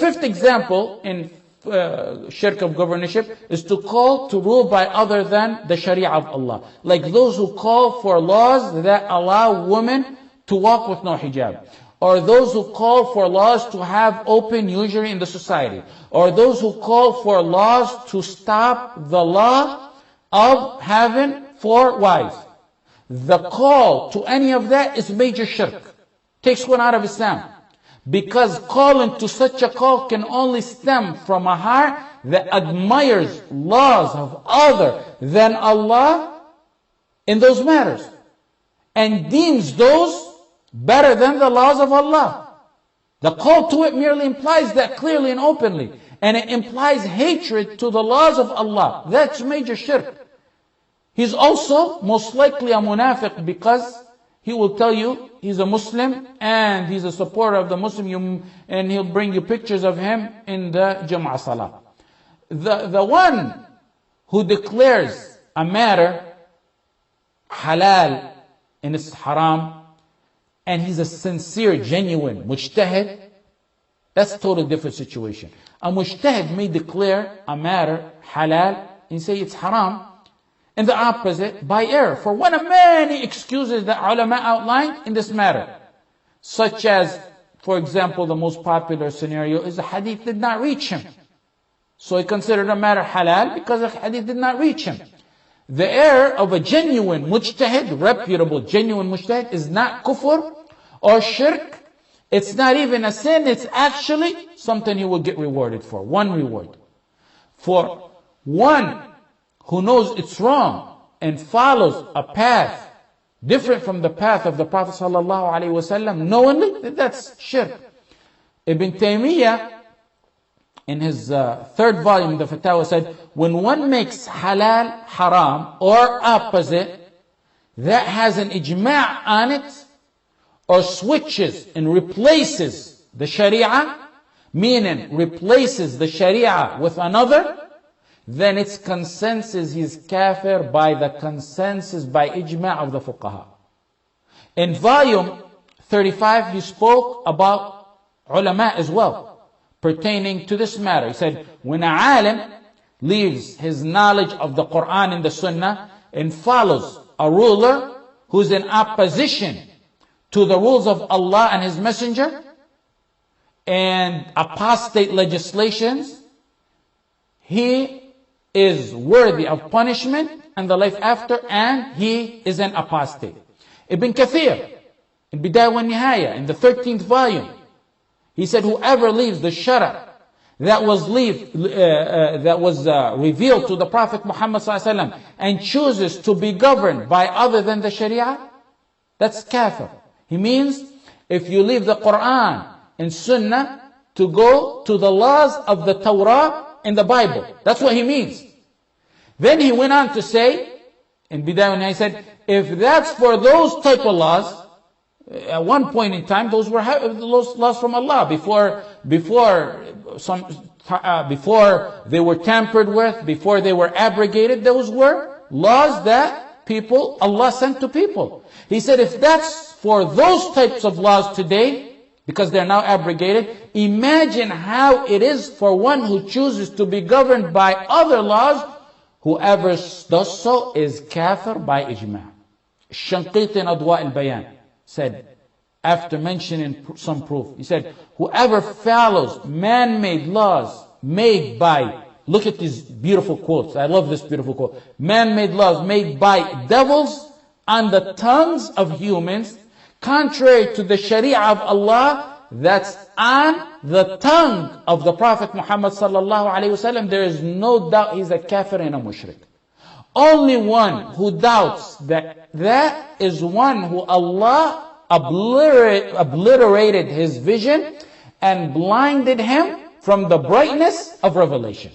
fifth example in shirk of governorship is to call to rule by other than the Sharia of Allah. Like those who call for laws that allow women to walk with no hijab. Or those who call for laws to have open usury in the society. Or those who call for laws to stop the law of having 4 wives. The call to any of that is major shirk. Takes one out of Islam. Because calling to such a call can only stem from a heart that admires laws of other than Allah in those matters. And deems those better than the laws of Allah. The call to it merely implies that clearly and openly. And it implies hatred to the laws of Allah. That's major shirk. He's also most likely a munafiq because he will tell you he's a Muslim and he's a supporter of the Muslim, and he'll bring you pictures of him in the Jum'ah Salah. The one who declares a matter halal and it's haram, and he's a sincere, genuine mujtahid, that's a totally different situation. A mujtahid may declare a matter halal and say it's haram, and the opposite by error, for one of many excuses that ulama outlined in this matter. Such as, for example, the most popular scenario is the hadith did not reach him. So he considered a matter halal because the hadith did not reach him. The error of a genuine mujtahid, reputable genuine mujtahid, is not kufr or shirk. It's not even a sin, it's actually something he will get rewarded for. One reward. For one who knows it's wrong and follows a path different from the path of the Prophet ﷺ, knowingly, that's shirk. Ibn Taymiyyah, in his third volume of the Fatawa, said, when one makes halal haram or opposite, that has an ijma' on it, or switches and replaces the Sharia, meaning replaces the Sharia with another, then its consensus is kafir by the consensus, by ijma' of the fuqaha. In volume 35, he spoke about ulama as well, pertaining to this matter. He said, when a alim leaves his knowledge of the Quran and the Sunnah and follows a ruler who's in opposition to the rules of Allah and His Messenger and apostate legislations, he is worthy of punishment and the life after, and he is an apostate. Ibn Kathir, in Bidayah wa Nihaya, in the 13th volume, he said, whoever leaves the shara that was revealed to the Prophet Muhammad ﷺ and chooses to be governed by other than the Sharia, that's kafir. He means, if you leave the Quran and Sunnah to go to the laws of the Torah in the Bible. That's what he means. Then he went on to say, in Bidayah, he said, if that's for those type of laws, at one point in time, those were laws from Allah before they were tampered with, before they were abrogated. Those were laws that Allah sent to people. He said, if that's for those types of laws today, because they're now abrogated, imagine how it is for one who chooses to be governed by other laws. Whoever does so is kafir by ijma'. Shanqiti in Adwa al-Bayan said, after mentioning some proof, he said, whoever follows man-made laws made by, look at these beautiful quotes, I love this beautiful quote, man-made laws made by devils on the tongues of humans, contrary to the Sharia of Allah, that's on the tongue of the Prophet Muhammad sallallahu alaihi wasallam, there is no doubt he's a kafir and a mushrik. Only one who doubts that is one who Allah obliterated his vision and blinded him from the brightness of revelation.